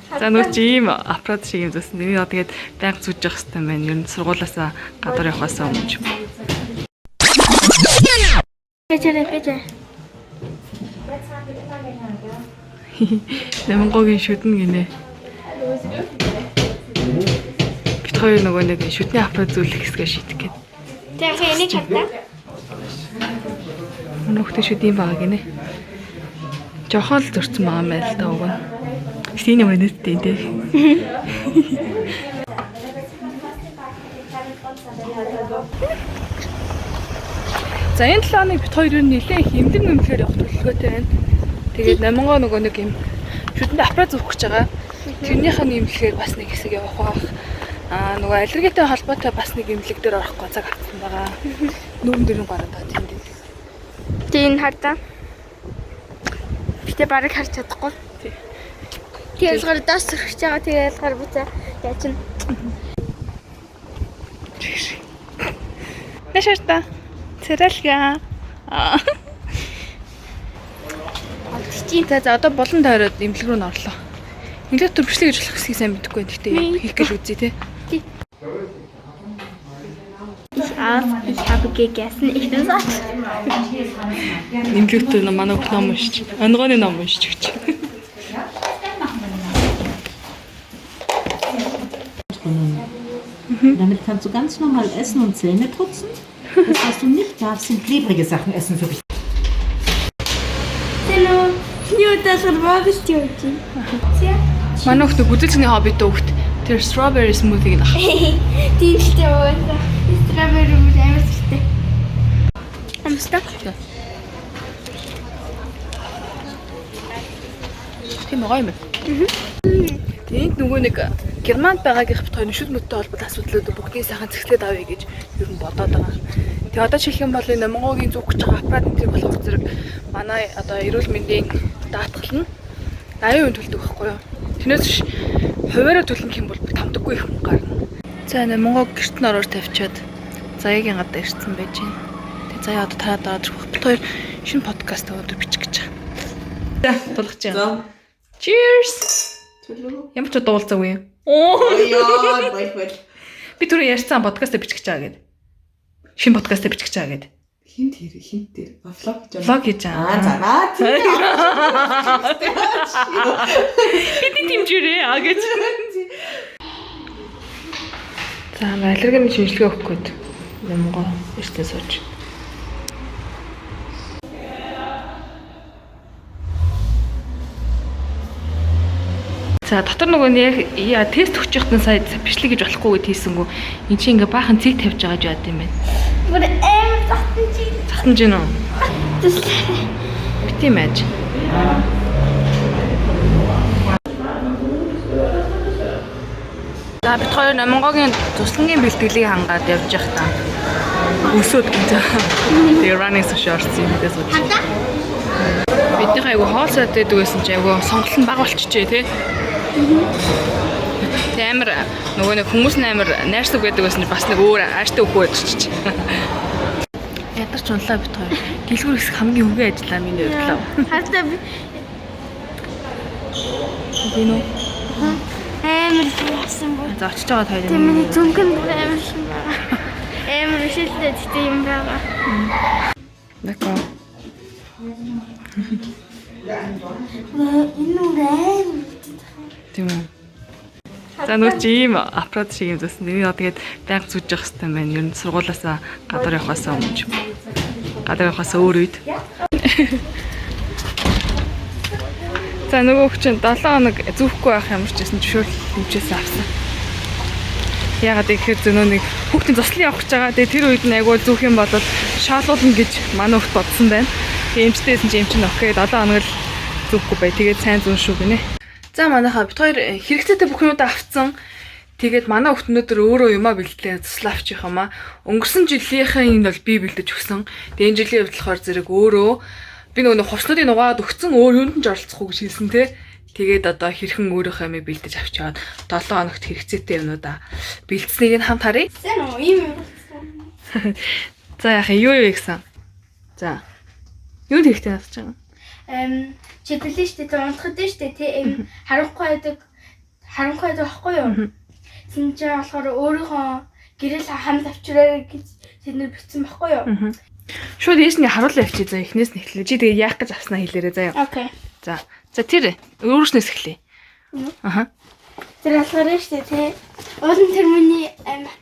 За нөө чи ийм апрод шиг юм зүсэн. Энийг тэгээд байнга зүүж явах хэрэгтэй байна. Ер нь сургуулаасаа гадар явахаасаа өмнө. Бэжэ. Намангогийн шүдэн гинэ. Бид хоёр нөгөө нэг шүдний апрод зүйлэх хэсгээ шийдэх гээд. За энийг хатаа. Нөхдөд шүдийн баг гинэ. Жохон л зөрчсөн байгаа юм байл та уг нь. Синий мөнөдтэй тий. За энэ 7 хоног бит хоёр нь нэлээ их эмдэн нэмлэхээр явах төлөвлөгөөтэй байна. Тэгээд намангоо нөгөө нэг юм шүдэнд аппарат зүүх гэж байгаа. Тэрнийх нь нэмлэхээр бас нэг хэсэг явах байх. Нөгөө аллергитэй холбоотой бас нэг эмнэлэг дээр орох гоцаг авсан байгаа. Нүүрэн дэрэн гараад байгаа тийм дээ. Тийм хатаа. Битээ барыг харж чадахгүй. Тэгээд ялгаар даас сэрхэж байгаа. Тэгээд ялгаар буцаа яаж н. Нэшэртэ. Цэрэлгээ. За одоо болон тойроод эмнэлэг рүү н орлоо. Эмнэлэг төр бичлэг гэж болох хэсгийг сайн мэдэхгүй байна. Гэхдээ хийх гэж үзье тий. Ich habe gegessen. Ich bin satt. Эмнэлэг төр манай бүх ном уншиж. Онгооны ном уншиж өгч. Damit kannst du ganz normal essen und Zähne putzen. Das, was du nicht darfst, sind klebrige Sachen essen. So wie Hallo. Юу дэсэр багс тийч. Манай хөлтөг үзэлцний хоббит өгт. Тэр strawberry smoothie гэх. Тийм ч дээ. Strawberry амар süsтэй. Амстаа. Тийм гоё юм. Тэгээд нөгөө нэг Германд байгаагийнх бит хоёр шүд мөдтэй холбоотой асуудлууд бүгдийг сайхан зэглээд авъя гэж ер нь бодоод байгаа. Тэгээ одоо жишээлх юм бол энэ Намангогийн зүг гэж байгаа аппарат энэ болох зэрэг манай одоо эрүүл мэндийн даатгал нь 80% төлдөг байхгүй юу? Тэрнээс биш хуваараа төлнөх юм бол тамдаггүй их хүн гарна. За Намангог гэрт нь ороор тавьчаад заяагийн гадаа ирсэн байж байна. Тэгээ заяа одоо тараад байгаа зэрэг бит хоёр шинэ подкаст өндөр бичих гэж байгаа. За тулгаж байна. Cheers. Ямар ч дуулцаагүй юм. Яа, баяр. Би түрүү ярьсан подкастаа бичих гэж байгаа гэдэг. Шинэ подкастаа бичих гэж байгаа гэдэг. Хинт дээр влог гэж Влог хийж байгаа. За. Бидний дэмжээрээ гэж. За аллергийн шинжилгээ өгөх гээд Намангоо эртээ сууж. За дотор нөгөө нь яг тест өгч явахдаа сая бичлэг гэж болохгүй гэд хийсэнгүү. Энд чи ингээ баахан цэг тавьж байгаа ч яад юм байна. Бүр амар захтан чи. Захтан жин үү? Бити мэж. За бид хоёр Намангогийн туслангийн бэлтгэлийг хангаад явж явах та. Өсөөд гэж. Тэгээ running шорт юм дээс үү. Бидний айгу хоолсоод байдаг байсан чи айгу сонголт нь бага болчихжээ тий. Тэ амар нөгөө нэг хүмүүс амар найрсаг байдаг байсан бас нэг өөр ааштай өгөө байж. Ядарч унлаа бит хоёр. Дэлгүүр хэсэг хамгийн үгүй ажиллаа миний хувьд. Хатаа би Гинөө. амар хийсэн бо. За очиж байгаа тайлбар. Тийм миний зүнхэн амар шин байгаа. Амар шилдэ гэдэг юм байгаа. Нэко. Тийм үү. За нөө чи ийм аппарат шиг юм зүсэн. Энийг тэгээд байнга зүүж явах хэрэгтэй байна. Ер нь сургуулаасаа гадар явахаасаа өмнө. Гадар явахаасаа өөр үед. За нөгөө хүчин 7 хоног зүүхгүй байх ямар ч гэсэн зөвшөөрөл хэмжээсээ авсан. Ягаад гэхээр зөнөө нэг хүүхдийн заслын явах гэж байгаа. Тэгээ тэр үед нь айгүй зүүх юм бол шаалуулна гэж манай хүүхд бодсон байна. Тэгээ эмчтэйсэн чи эмч нь окей 7 хоног л зүүхгүй бай. Тэгээд сайн зүүн шүү гинэ. За манайхаа бид хоёр хэрэгцээтэй бүх юмудаа авцсан. Тэгээд манай хүүхд өнөөдөр өөрөө юмаа бэлтлээ туслаа авчих юм аа. Өнгөрсөн жилийнхэн энэ бол би бэлдэж өгсөн. Тэгээ энэ жилийн хувьд болохоор зэрэг өөрөө би нөгөө хувцснуудыг нугаад өгсөн өөр юунд ч оролцохгүй гэж хэлсэн те. Тэгээд одоо хэрхэн өөрийнхөө юмыг бэлдэж авчиад 7 хоногт хэрэгцээтэй юмнуудаа бэлдсэнийг нь хамт харъя. Сэн үү юм. За яах юу гэсэн. За. Юу хэрэгтэй насч байгаа? Чи бэлэн штэ тэ унтахад штэ тэ хариухгүй байдаг. харанхуй байхгүй юу? Синжээ болохоор өөрийнхөө гэрэл хамт авчираа гэж тэнд бичсэн байхгүй юу? Шууд ээсний харуулаа явчих заа эхнээс нь эхлэе. Чи тэгээ яах гэж авснаа хэлээрэй заяа. Окей. За. За тэр өөрөөснөөс эхлэе. Аха. Тэр болохоор штэ тий. Уулын тэрмүний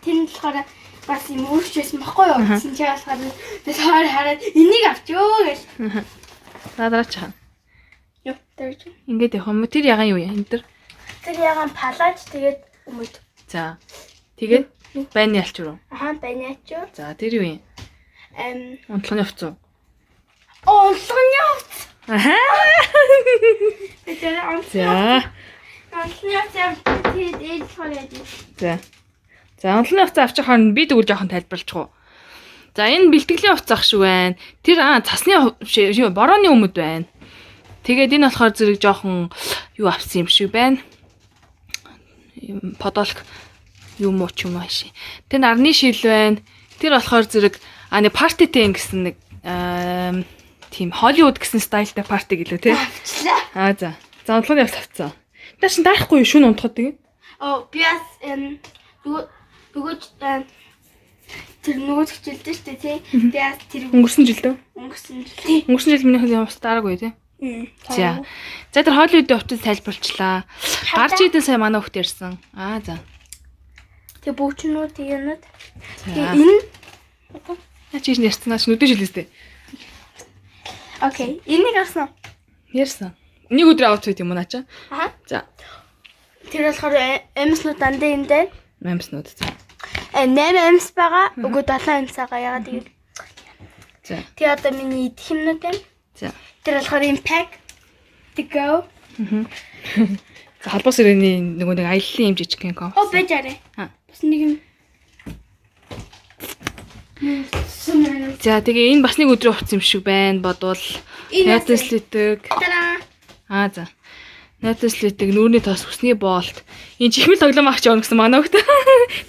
тэнд болохоор бас юм өөрчөөсөн байхгүй юу? Синжээ болохоор би соор хараад энийг авчөө гэж. Дараач хаа. Юу дэрч. Ингээд явах юм. Тэр ягаан юу юм энэ тэр? Тэр ягаан палаж тэгээд өмд. За. Тэгээд байны алчуур. Аха байнаач юу? За тэр юу юм? Унтлахны хувц уу? Унтлахны хувц. Аха. Тэр унтлахны. За. Унтлахны хувц тэгээд ээж хоолойд. За. За унтлахны хувц авчих хооронд би тэгвэл жоохон тайлбарлах уу? За энэ бэлтгэлийн хувц ах шүү байна. Тэр цасны борооны өмд байна. Тэгээд энэ болохоор зэрэг жоохон юу авсан юм шиг байна. Подолк юм уу ч юм ааши. Тэр нарны шил байна. Тэр болохоор зэрэг нэг партитэй гэсэн нэг тийм Холливуд гэсэн стайлтай парти гэлөө тий. Авчлаа. За. За унтлахны хувц авцсан. Та шин даахгүй шүн унтахад тийм. Би бас нөгөө тэр нөгөө хичээлдээ штэ тий. Тэгээд тэр Өнгөрсөн жил дөө. өнгөрсөн Өнгөрсөн жил миний хүмүүс дараагүй тий. За. За тэр Холливуудын хувцас тайлбарлчлаа. Гарч идэн сая манай хөхт ярьсан. За. тэг бүчнүүд юмнууд. За. Энэ Чи ярьснаас нүдэн шилээстэй. окей. Энийг авсан. Ярьсан. Нэг өдөр аутфит юм уу наача? Аха. За. Тэр болохоор эмснүүд дандаа энэ дээр. Мамснууд. За. 8 эмс байгаа. Үгүй 7 эмс байгаа. Ягаад тэгээд. За. Тэгээ одоо миний идэх юмнууд байна. За. Тэр болохоор impact to go. За халбас ирээний нөгөө нэг аяллаа юм жижиг юм ком. Оо байж арай. Бас нэг юм. За тэгээ энэ бас нэг өдрийн хувц юм шиг байна. Бодвол Нотеслитэг. За. Нотеслитэг нүүрний тоос хүсний боолт. Энэ чихмэл тоглоом авч явна гэсэн манай хөхт.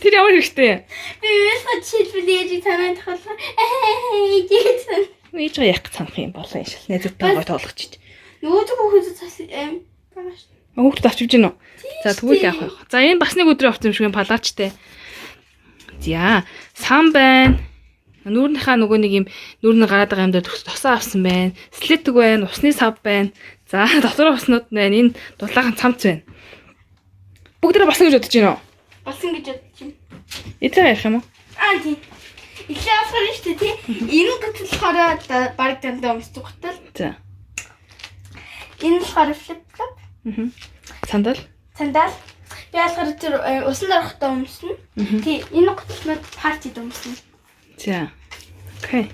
Тэр ямар хэрэгтэй? Би өөрсдөө чийлбэлээж танаад болохоор ээжсэн. Ээж яах гэж санах юм болоо юм шил. Найзуудтай гой тоглох чиж. Нөгөө хүүхэд цаас байгаа ш. Хүүхэд авчиж гинөө. За тэгвэл яах вэ? За энэ бас нэг өдрийн хувц юм шиг палаачтай. За сан байна. Нүүрнийхаа нөгөө нэг юм нүүрний гараад байгаа юм дээр тосоо авсан байна. Слетэг байна, усны сав байна. За дотор уснууд байна. Энэ дулаахан цамц байна. Бүгдээ болсон гэж бодож байна уу? Болсон гэж бодож байна. Эцэг ярих юм уу? Тийм. Ихлэ асар нь штэ тий. Энэ гэтлэхээр баг дандаа өмсдөг готал. За. Энэ болохоор flip flop. Сандал. Сандал. Би алгаар тэр усан дорохтой өмснө. Тий. Энэ готлнууд партид өмснө. За. Окей.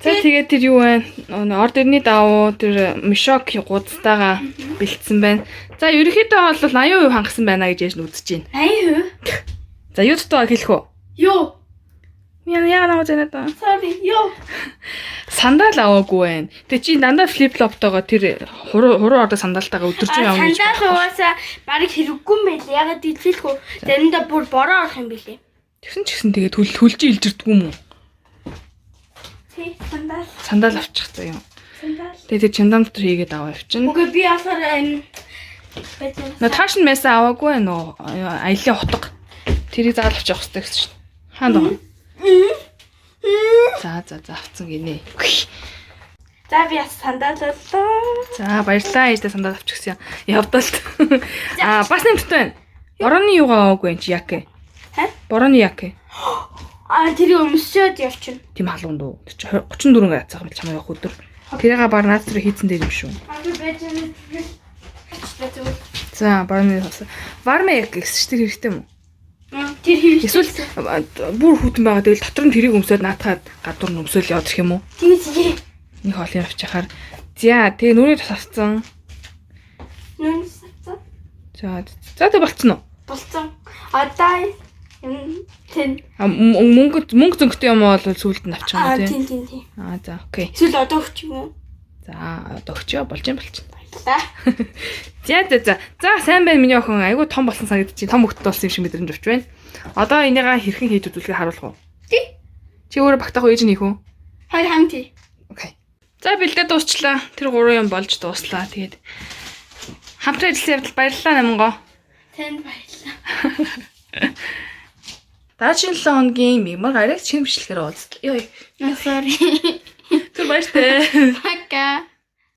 За тэгээд тэр юу вэ? Ордерны давуу тэр мишок гудстайгаа бэлдсэн байна. За ерөнхийдөө бол 80% хангасан байна гэж үзэж байна. 80%? За юу дотоо хэлэх үү? Юу? Яа намаа зэнэ. Sorry. Юу? Сандал аваагүй байна. Тэг чи дандаа флип флоптойгоо тэр хуруу ордог сандалтайгаа өдөржин явна гэж. Сандал угаасаа барыг хэрэггүй юм байл. Ягаад дийлэхгүй. Заримдаа бүр бороо орох юм билээ. Тэгсэн ч гэсэн тэгээд хүлжи илжирдгүү юм уу? Тий, сандал. Сандал авчих заа юм. Сандал. Тэгээд тэр чандам дотор хийгээд аваа явчихна. Үгүй би асар Наташн меса аваагүй нөө аялын утга. Тэрийг заал авчих хэрэгтэй гэсэн чинь. Хаана байгаа? За авцсан гинэ. За би сандал боллоо. За баярлалаа ээжтэй сандал авчихсан. Явдалт. Бас нэмт байна. Борооны юугаа аваагүй юм чи яке. Борооны яке. Тэр өмсөд явчихна. Тийм халуун дөө. 34 градус цаах юм чамаа явах өдөр. Тэрийг бар наад зэрэг хийцэн дээр юм шүү. Би бэжэн. За борооны хос. Варма яг гэсэн чи тэр хэрэгтэй юм уу? Тэр хэрэгтэй. Эсвэл бүр хүтэн байгаа тэгэл дотор нь тэрийг өмсөөл наатахад гадуур нь өмсөөл явах юм уу? Тэгээ. Нэг хоолын авчихаар. За тэгээ нүрээ тасцсан. Нүрээ тасцсан. За тэг болцсон уу? Болцсон. Одоо тэн мөнгө зөнгөтэй юм бол сүүлд нь авчих юм тий. За окей. Эсвэл одоо өгч юм уу? За одоо өгчөө болж юм болчихно. За сайн байна миний охин айгу том болсон санагдаж чинь том хөлт болсон юм шиг мэдрэмж авч байна. Одоо энийгээ хэрхэн хийж үзүүлэхээ харуулах уу? Тий. Чи өөрөө багтаах ээж нь хийх үү? Хоёр хам тий. Окей. За бэлдээ дуусчлаа. Тэр гурван юм болж дууслаа. Тэгээд Хамтран ажилласан явдал баярлалаа намгоо. Танд баярлалаа. Дараагийн 7 хоногийн мигмар гарагт шинэ бичлэгээр уулзлаа. Йой. Sorry. Тэр баяртай. Пока.